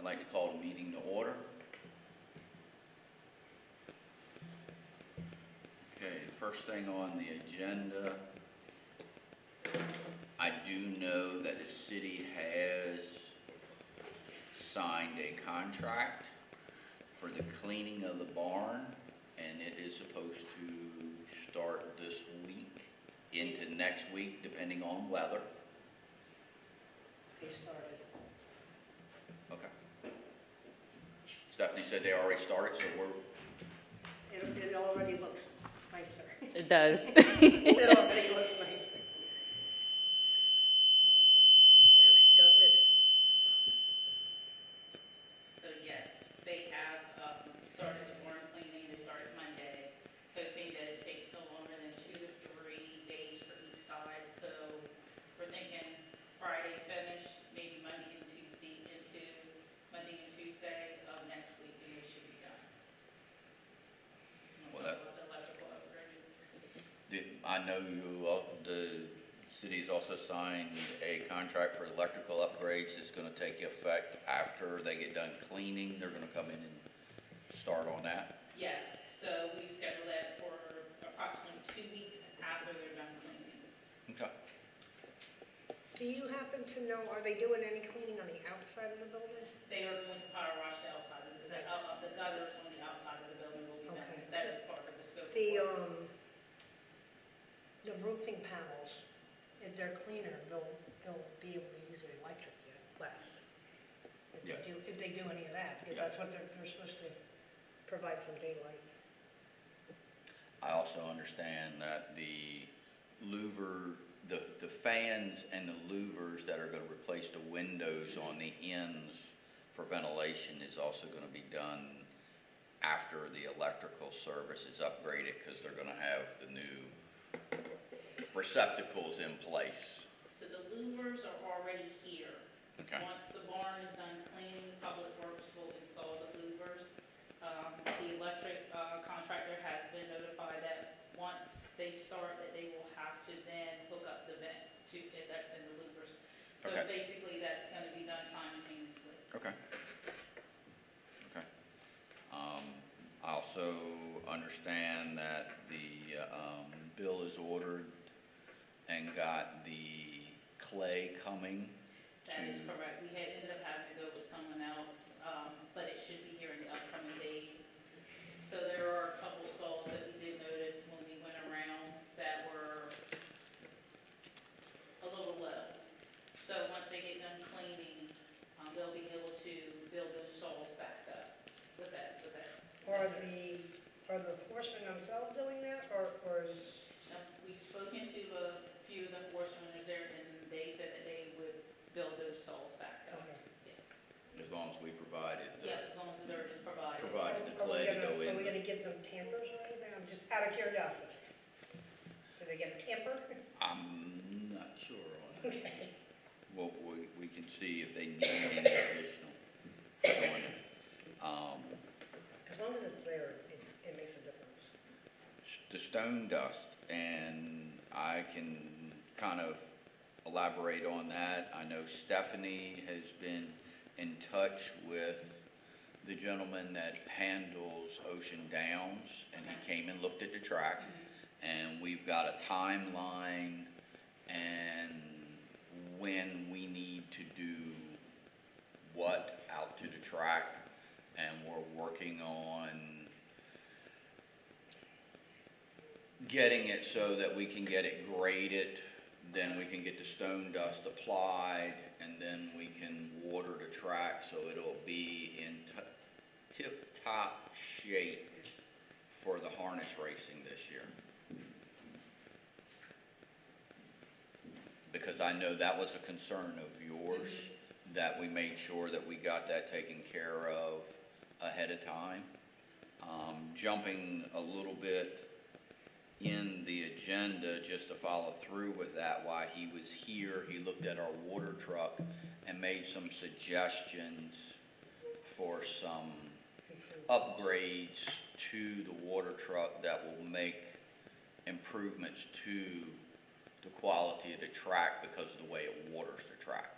I'd like to call the meeting to order. Okay, first thing on the agenda, I do know that the city has signed a contract for the cleaning of the barn, and it is supposed to start this week into next week, depending on weather. They started. Okay. Stephanie said they already started, so we're... It already looks nicer. It does. It already looks nicer. Now she done did it. So yes, they have started the barn cleaning. They started Monday, hoping that it takes no longer than 2 to 3 days for each side. So we're thinking Friday finish, maybe Monday and Tuesday into Monday and Tuesday of next week, and we should be done. Well, that- The electrical upgrades. I know the city's also signed a contract for electrical upgrades. It's gonna take effect after they get done cleaning. They're gonna come in and start on that. Yes, so we've scheduled that for approximately 2 weeks after they're done cleaning. Okay. Do you happen to know, are they doing any cleaning on the outside of the building? They are going to power wash the outside of the gutters on the outside of the building will be done. Okay. That is part of the scope of The, work. the roofing panels, if they're cleaner, they'll be able to use the electric yet less. Yeah. If they do any of that, because Yeah. that's what they're supposed to provide some daylight. I also understand that the louver, the fans and the louvers that are gonna replace the windows on the ends for ventilation is also gonna be done after the electrical service is upgraded, because they're gonna have the new receptacles in place. So the louvers are already here. Okay. Once the barn is done cleaning, Public Works will install the louvers. The electric contractor has been notified that once they start, that they will have to then hook up the vents to, if that's in the louvers. So Okay. basically, that's gonna be done simultaneously. Okay. Okay. I also understand that the bill is ordered and got the clay coming. That is correct. We had ended up having to go with someone else, but it should be here in the upcoming days. So there are a couple stalls that we did notice when we went around that were a little low. So once they get done cleaning, they'll be able to build those stalls back up with that. Are the horsemen themselves doing that, or is? We've spoken to a few of the horse owners there, and they said that they would build those stalls back up. As long as we provided. Yeah, as long as the dirt is provided. Provided the Are we clay to go Are we in. gonna give them tampers or anything? I'm just out of curiosity. Do they get a tamper? I'm not sure on that. Okay. Well, we can see if they need any additional on it. As long as it's there, it makes a difference. The stone dust, and I can kind of elaborate on that. I know Stephanie has been in touch with the gentleman that handles Ocean Downs, and he came and looked at the track, and we've got a timeline and when we need to do what out to the track, and we're working on getting it so that we can get it graded, then we can get the stone dust applied, and then we can water the track so it'll be in tip-top shape for the harness racing this year. Because I know that was a concern of yours, that we made sure that we got that taken care of ahead of time. Jumping a little bit in the agenda, just to follow through with that, while he was here, he looked at our water truck and made some suggestions for some upgrades to the water truck that will make improvements to the quality of the track because of the way it waters the track.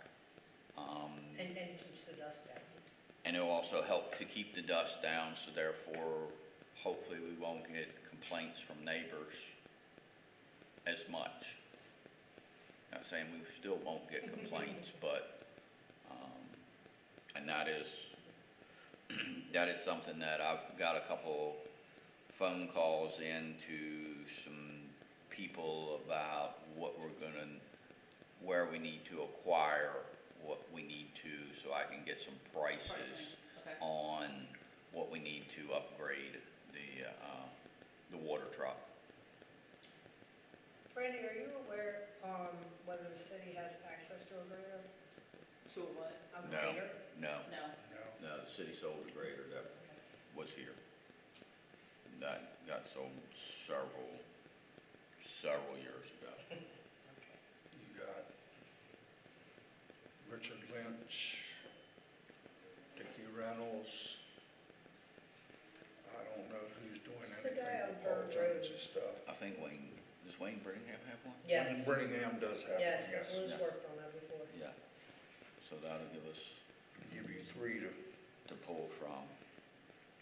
And keeps the dust out. And it'll also help to keep the dust down, so therefore, hopefully we won't get complaints from neighbors as much. Not saying we still won't get complaints, but, and that is, that is something that I've got a couple phone calls into some people about what we're gonna, where we need to acquire what we need to, so I can get some prices Okay. on what we need to upgrade the water truck. Randy, are you aware, whether the city has access to a grader? To a what? A No. grader? No, No. no, the city sold a grader that was here. That got sold several years ago. You got Richard Lynch, Dickie Reynolds. I don't know who's doing It's the anything guy on with Paul Bird Road. Jones' stuff. I think does Wayne Brittingham have one? Yes, Brittingham does have one, yes, yes. Lou's yes. worked on that before. Yeah. So that'll give us Give you three to, to pull from.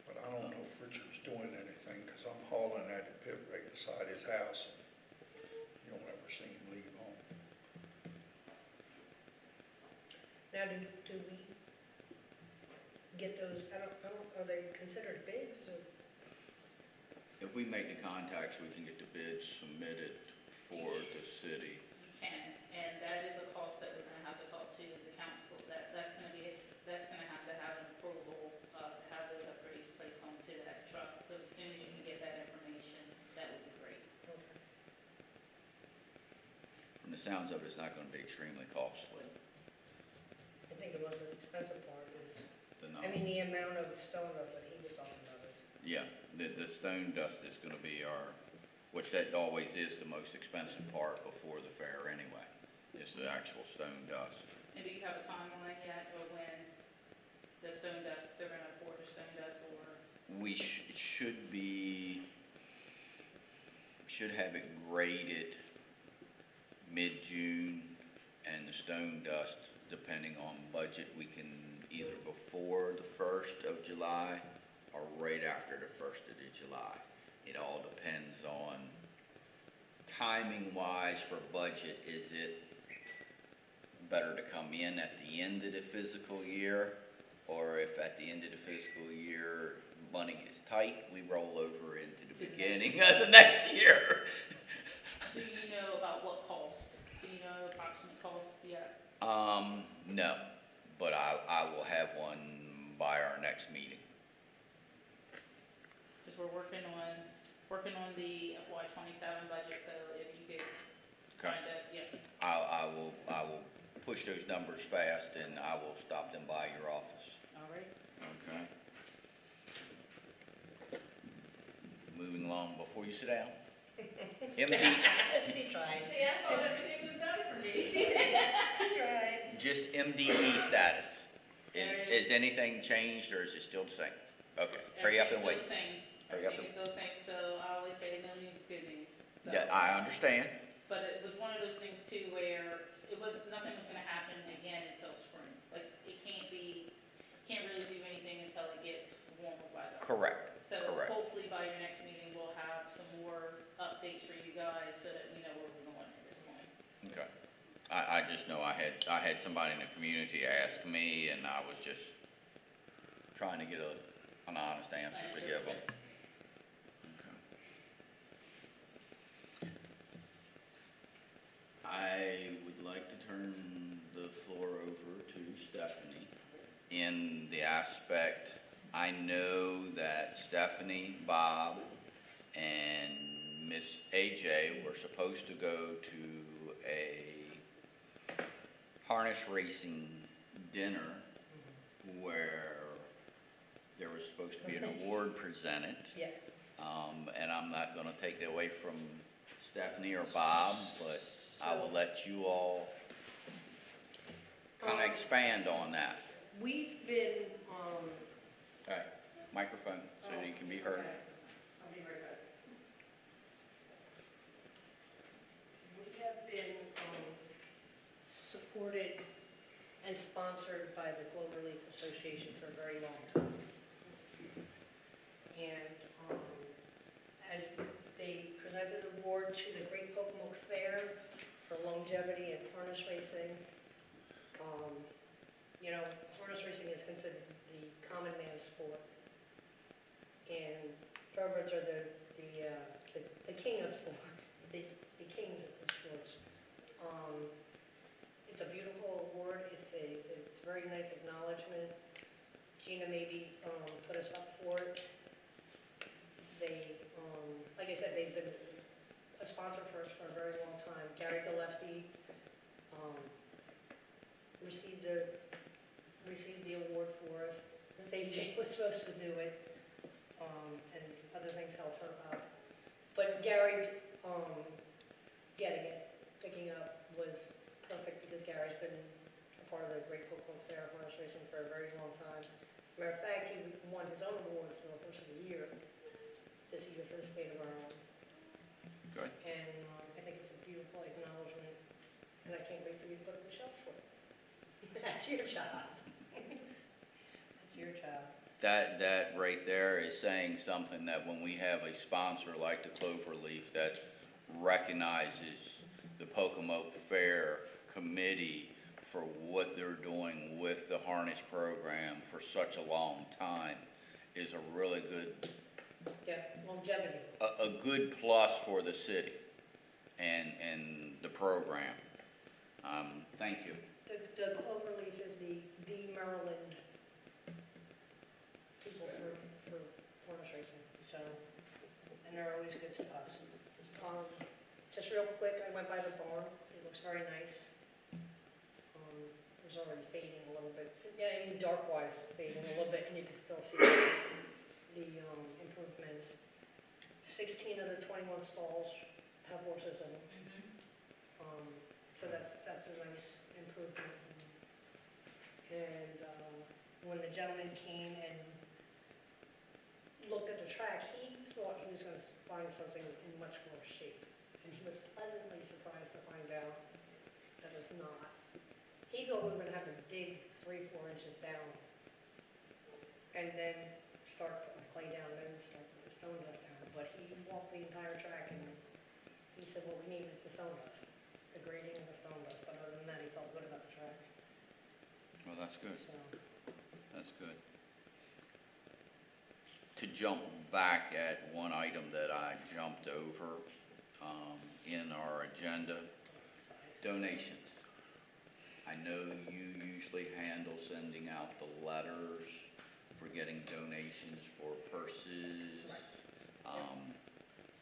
but I don't know if Richard's doing anything, cause I'm hauling at the pit right beside his house. You don't ever see him leave home. Now, do we get those, I don't, are they considered bids or? If we make the contacts, we can get the bids submitted for the city. You can, and that is a cost that we're gonna have to talk to the council, that's gonna have to have an approval, to have those upgrades placed onto that truck. So as soon as you can get that information, that would be great. From the sounds of it, it's not gonna be extremely costly. I think it was an expensive part, I The mean, the amount of stone dust that he was talking about is. Yeah, the stone dust is gonna be which that always is the most expensive part before the fair anyway, is the actual stone dust. And do you have a timeline yet, or when the stone dust, they're gonna pour the stone dust, or? We should have it graded mid-June, and the stone dust, depending on budget, we can either before the 1st of July or right after the 1st of July. It all depends on timing-wise for budget. Is it better to come in at the end of the fiscal year, or if at the end of the fiscal year money is tight, we roll over into the To the beginning next of the next year? Do you know about what cost? Do you know approximate cost yet? No, but I will have one by our next meeting. Because we're working on the FY '27 budget, so if you could Okay. kind of, yeah, I will push those numbers fast, and I will stop them by your office. all right. Okay. Moving along, before you sit down. MD, She tried. See, I thought everything was done for me. She tried. just MDE status. There it Is anything changed, or is it still the same? Okay, hurry up and wait. Hurry up Everything's still the same, so I always say no news is good news. So. Yeah, I understand. But it was one of those things too where nothing was gonna happen again until spring. Like, can't really do anything until it gets warmer weather. Correct. So Correct. hopefully by your next meeting, we'll have some more updates for you guys so that we know where we're going at this point. Okay. I just know I had somebody in the community ask me, and I was just trying to get an honest answer to give them. Okay. I would like to turn the floor over to Stephanie in the aspect, I know that Stephanie, Bob, and Miss AJ were supposed to go to a harness racing dinner where there was supposed to be an award presented. Yeah. And I'm not gonna take it away from Stephanie or Bob, but I will let you all kinda expand on that. We've been, Okay, microphone, so that you can be heard. okay. I'll be right back. We have been, supported and sponsored by the Global Relief Association for very long time. And as they presented an award to the Great Pocomoke Fair for longevity and harness racing. You know, harness racing is considered the common man's sport, and thoroughbreds are the king of sport, the kings of the sports. It's a beautiful award. It's a very nice acknowledgement. Gina maybe put us up for it. They, like I said, they've been a sponsor for us for a very long time. Gary Gillespie received the award for us. Miss AJ was supposed to do it, and other things helped her out. But Gary getting it, picking up, was perfect because Gary's been a part of the Great Pocomoke Fair horse racing for a very long time. As a matter of fact, he won his own award for the Horse of the Year this year for the state of Rhode Island. Good. And I think it's a beautiful acknowledgement, and I can't wait for you to put it on the shelf for it. That's your job. That's your job. That right there is saying something that when we have a sponsor like the Cloverleaf that recognizes the Pocomoke Fair Committee for what they're doing with the harness program for such a long time is a really good, Yeah, longevity. a good plus for the city and the program. Thank you. The Cloverleaf is the Maryland people for horse racing, so, and they're always good to us. Just real quick, I went by the barn. It looks very nice. It was already fading a little bit. Yeah, I mean, dark-wise fading a little bit, and you can still see the improvements. 16 of the 21 stalls have horses in them. So that's a nice improvement. And when the gentleman came and looked at the track, he thought he was going to find something in much more shape. And he was pleasantly surprised to find out that it's not. He thought we were going to have to dig 3-4 inches down and then start putting clay down and then start putting the stone dust down. But he walked the entire track and he said, what we need is the stone dust, the grading and the stone dust. But other than that, he felt good about the track. Well, that's good. So, That's good. To jump back at one item that I jumped over in our agenda, donations. I know you usually handle sending out the letters for getting donations for purses.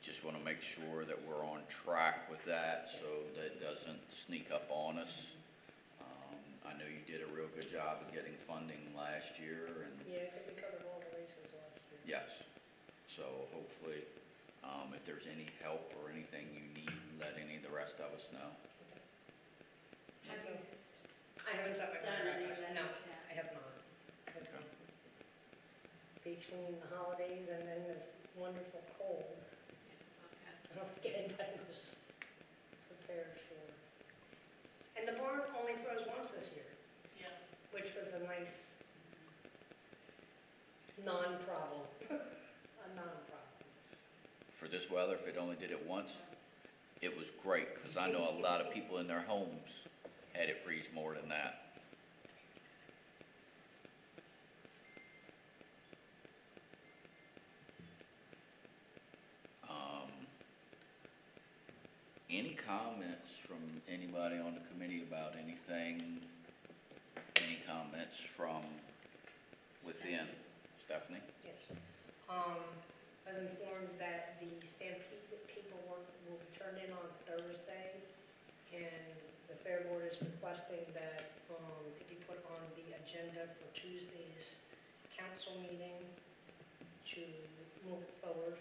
Just want to make sure that we're on track with that so that it doesn't sneak up on us. I know you did a real good job of getting funding last year, and yeah, I think we covered all the races last year. yes. So hopefully, if there's any help or anything you need, let any of the rest of us know. Have you I haven't set my done contract. any yet? No, Yeah. I have not. Okay. Between the holidays and then this wonderful cold, Okay. I don't think anybody was prepared for. And the barn only froze once this year, Yeah. which was a nice non-problem, a non-problem. For this weather, if it only did it once, it was great, because I know a lot of people in their homes had it freeze more than that. Any comments from anybody on the committee about anything? Any comments from within? Stephanie? Yes. I was informed that the stampede paperwork will be turned in on Thursday, and the Fair Board is requesting that it be put on the agenda for Tuesday's council meeting to move it forward.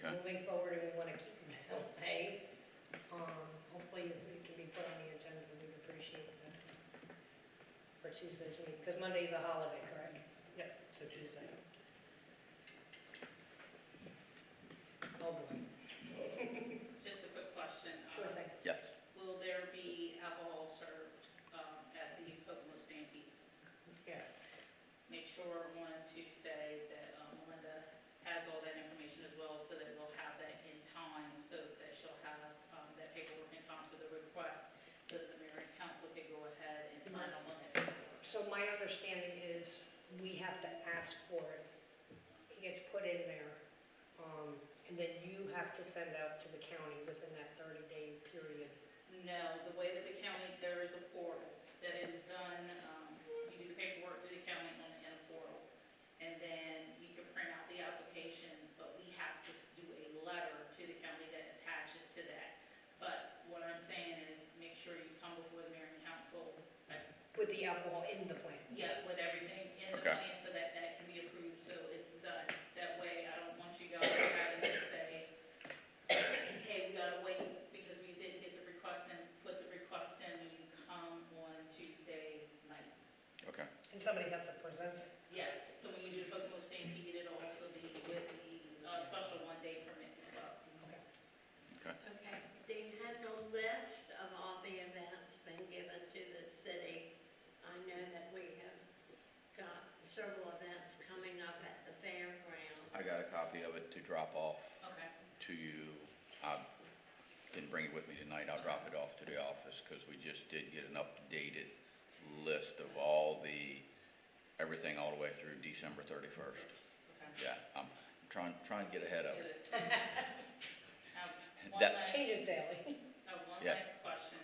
Okay. Moving forward, and we want to keep it that way. Hopefully, if it can be put on the agenda, we'd appreciate that for Tuesday's meeting, because Monday's a holiday, correct? Yep, so Tuesday. Oh, boy. Just a quick question. Sure thing. Yes. Will there be alcohol served at the Pocomoke Stampede? Yes. So my understanding is we have to ask for it. It gets put in there, and then you have to send out to the county within that 30-day period. No, the way that the county, there is a portal that is done, you do the paperwork through the county in a portal. And then you can print out the application, but we have to do a letter to the county that attaches to that. But what I'm saying is, make sure you come before the mayor and council, With the alcohol in the plant. yeah, with everything in the Okay. plan so that that can be approved, so it's done. That way, I don't want you guys having to say, hey, we gotta wait because we didn't get the request in, put the request in when you come on Tuesday night. Okay. And somebody has to present it. Yes, so when you do the Pocomoke stampede, it'll also be with the special one-day permit as well. Okay. Okay, Dean, has a list of all the events been given to the city? I know that we have got several events coming up at the fairground. I got a copy of it to drop off Okay. to you. I didn't bring it with me tonight. I'll drop it off to the office because we just did get an updated list of all everything all the way through December 31st. Okay. Yeah, I'm trying to get ahead of it. One That- last- Changes daily. One Yeah. last question.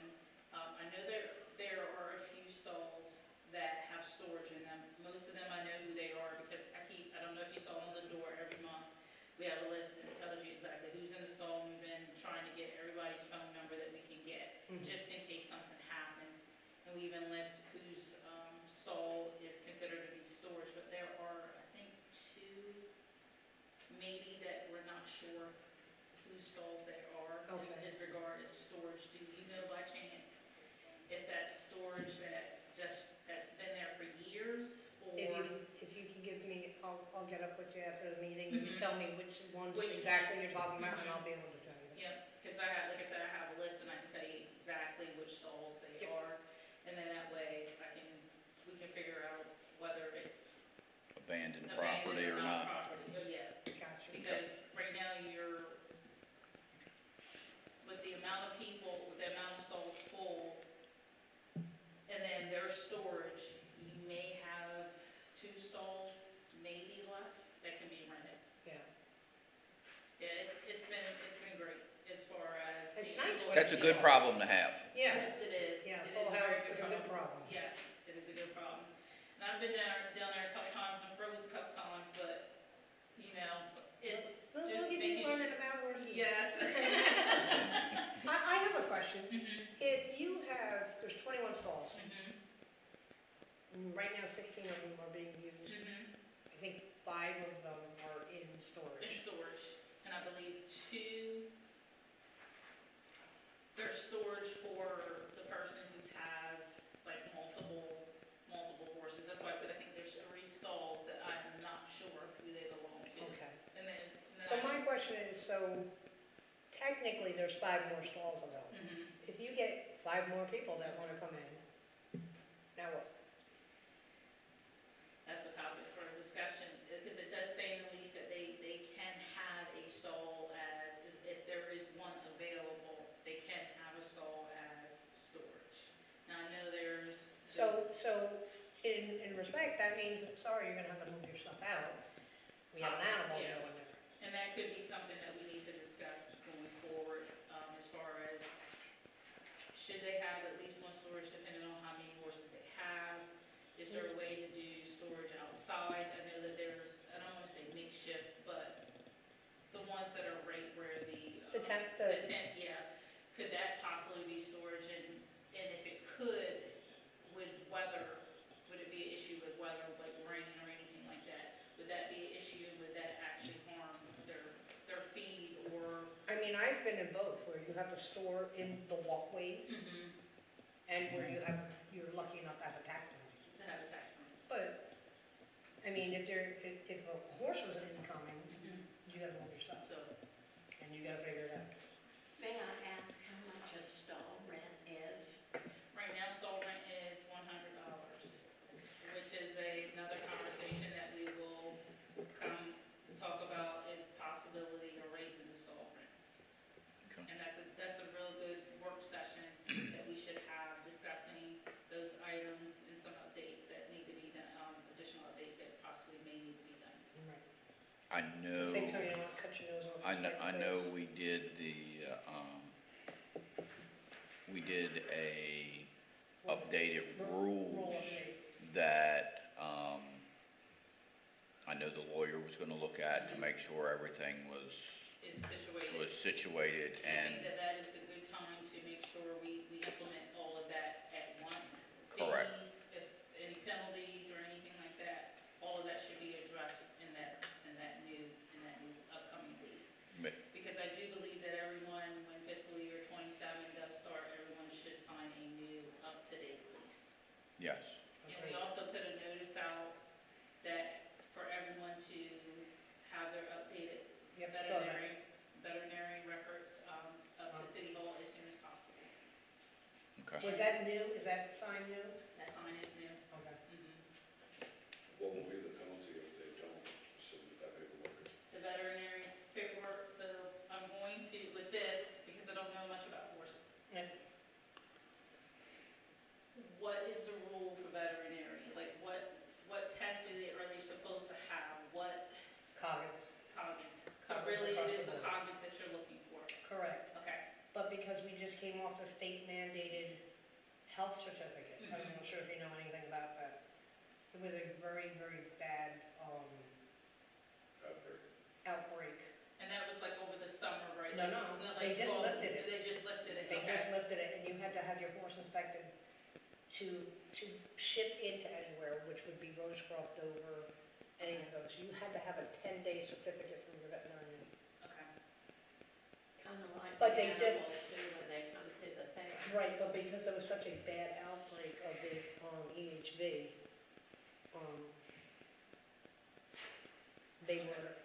I know there are a few stalls that have storage in them. Most of them I know who they are because I don't know if you saw on the door every month, we have a list and it tells you exactly who's in the stall. We've been trying to get everybody's phone number that we can get, just in case something happens. And we even list whose stall is considered to be storage, but there are, I think, two maybe that we're not sure whose stalls they are Okay. as regard as storage. Do you know by chance if that's storage that's been there for years or? If you can give me, I'll get up with you after the meeting, and you Mhm. tell me which ones Which exactly ones. you're talking about, and Mhm. I'll be able to tell you. Yeah, because like I said, I have a list and I can tell you exactly which stalls they Yep. are. And then that way we can figure out whether it's Abandoned abandoned property or not. property. Oh, yeah. Gotcha. Because right now with the amount of people, with the amount of stalls full, and then their storage, you may have 2 stalls maybe left that can be rented. Yeah. Yeah, it's been great as far as. It's seeing nice people- when That's a good problem to have. Yeah, Yes, it is. yeah, It full is a very house is a good problem. Yes, it is a good problem. And I've been down there a couple times and froze a couple times, but, it's We'll just give making you sure. learning about horses. Yes. I have a question. Mhm, If you there's 21 stalls, mhm, and right now 16 of them are being used. mhm. I think 5 of them are in In storage. storage, and I believe 2, there's storage for the person who has like multiple horses. That's why I said I think there's 3 stalls that I'm not sure who they belong to. Okay. And then So my question is, so technically there's 5 more stalls available. Mhm. If you get 5 more people that want to come in, now what? That's a topic for discussion, because it does say in the lease that they can have a stall if there is one available, they can have a stall as storage. Now, I know there's. So in respect, that means, sorry, you're gonna have to move your stuff out. We have an animal Yeah. going there. And that could be something that we need to discuss going forward, as far as, should they have at least one storage depending on how many horses they have? Is there a way to do storage outside? I know that there's, I don't wanna say makeshift, but the ones that are right where The tent, the tent, yeah. Could that possibly be storage, and if it could, would it be an issue with weather, like rain or anything like that? Would that be an issue, and would that actually harm their feed or? I mean, I've been in both, where you have to store in the walkways, and where you're lucky enough to have a tack room. To have a tax room. But, I mean, if a horse was incoming, you gotta move your stuff, So, and you gotta figure it out. May I ask how much a stall rent is? right now, stall rent is $100, which is another conversation that we will come talk about, is possibility of raising the stall rents. Okay. And that's a real good work session that we should have discussing those items and some updates that I At know, the same time, you don't want to cut your nose off. I know we did a updated rules that, I know the lawyer was gonna look at to make sure everything was Is situated. situated, I and, think that is a good time to make sure we implement all of that at once. Correct. Fees, if any penalties or anything like that, all of that should be addressed in that new upcoming lease. Ma- Because I do believe that everyone, when fiscal year 27 does start, everyone should sign a new up-to-date lease. yes, And we also put a notice out that for everyone to have their updated Yep, I saw that. veterinary records up to City Hall as soon as possible. okay. Was that new? Is that sign new? That sign is new. Okay. What will be the penalty if they don't submit that paperwork? The veterinary paperwork, so I'm going to, with this, because I don't know much about horses. Yeah. What is the rule for veterinary? Like, what test are they supposed to have? What Coggins. cognizance? So Cognizance really, across it is the the board. cognizance that you're looking for? Correct. Okay. But because we just came off the state mandated health certificate, I'm not sure if you know anything about that. It was a very, very bad Out there? outbreak. And that was like over the summer, right? No, Like, no, not they like just 12 lifted it. They just lifted it, They okay. just lifted it, and you had to have your horse inspected to ship into anywhere, which would be Rosecroft, Dover, any of those. You had to have a 10-day certificate from your veterinarian. Okay. Kind of like But the they just- animals do when they come to the fair. Right, but because there was such a bad outbreak of this EHV, they were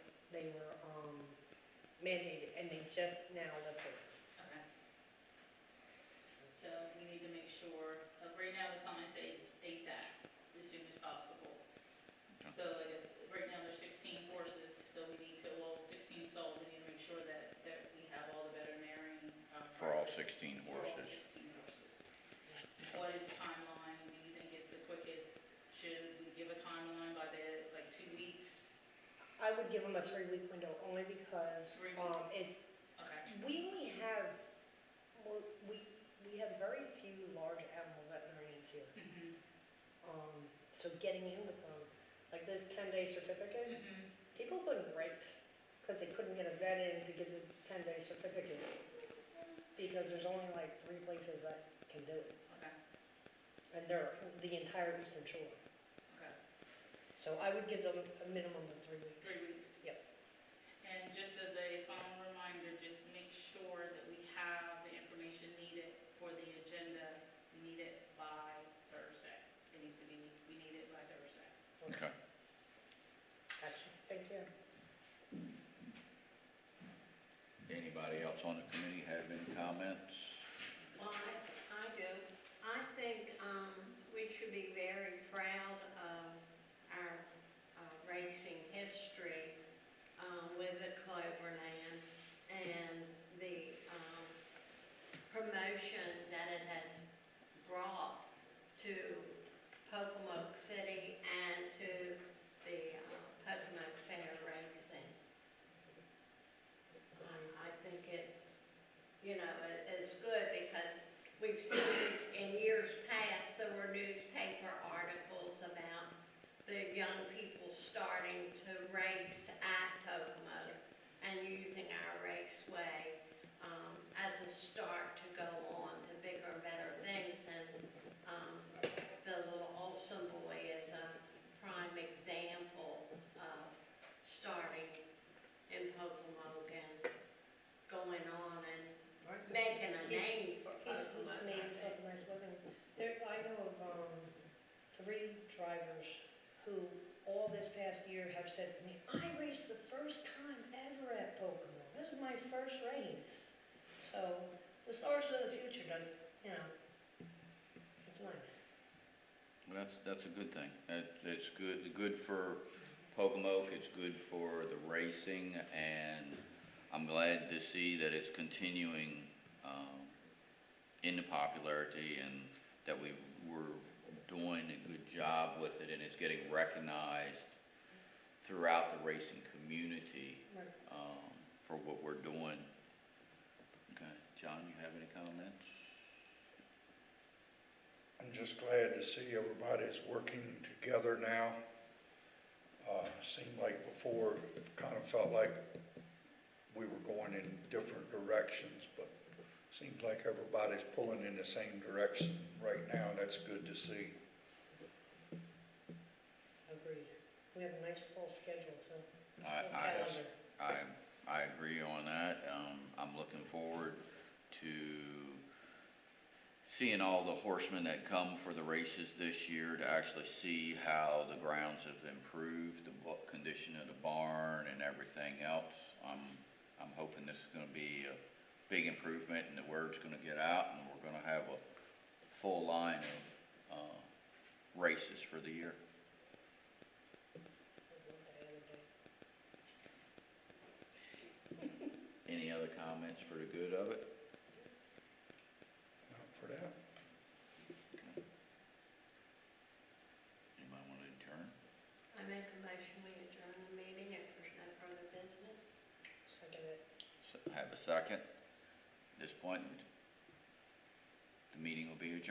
mandated, and they just now lifted it. Okay. So we need to make sure, right now the sign says ASAP, as soon as possible. Okay. So right now there's 16 horses, so we need to, 16 stalls, we need to make sure that we have all the veterinarian. For all records 16 for all horses. 16 horses. What is the timeline? Do you think it's the quickest? Should we give a timeline by 2 weeks? I would give them a 3-week window, only because 3 it's, Okay. we only have, well, we have very few large animal veterinarians here. So getting in with them, like this 10-day certificate, people couldn't race because they couldn't get a vet in to give the 10-day certificate because there's only like 3 places that can do it, Okay. and they're the entire Eastern Shore. Okay. So I would give them a minimum of 3 weeks. 3 weeks. Yep. And just as a final reminder, just make sure that we have the information needed for the agenda. We need it by Thursday. We need it by Thursday. Okay. Gotcha. Thank you. Anybody else on the committee have any comments? Well, I do. I think we should be very proud of our racing history with the Cloverland and the promotion that it has brought to Pocomoke City and to the Pocomoke Fair racing. I think it's, it's good because we've seen in years past, there were newspaper articles about the young people starting to race at Pocomoke and using our raceway as a start to go on to bigger and better things. And the little Olsen boy is a prime example of starting in Pocomoke and going on and making a name for He's Pocomoke. made I think. such a nice living. I know of 3 drivers who all this past year have said to me, I raced the first time ever at Pocomoke. This is my first race. So the stars of the future does, it's nice. Well, that's a good thing. It's good for Pocomoke, it's good for the racing, and I'm glad to see that it's continuing into popularity and that we're doing a good job with it and it's getting recognized throughout the racing community, Right. for what we're doing. Okay, John, you have any comments? I'm just glad to see everybody's working together now. Seemed like before, it kind of felt like we were going in different directions, but seems like everybody's pulling in the same direction right now, and that's good to see. Agreed. We have a nice full schedule, too. I- Full I- calendar. I agree on that. I'm looking forward to seeing all the horsemen that come for the races this year, to actually see how the grounds have improved, the condition of the barn and everything else. I'm hoping this is gonna be a big improvement and the word's gonna get out and we're gonna have a full line of, races for the year. Any other comments for the good of it? Not for that. Anybody wanna adjourn? I make a motion, we adjourn the meeting if there's no further business. Second it. Have a second? At this point, the meeting will be adjourned.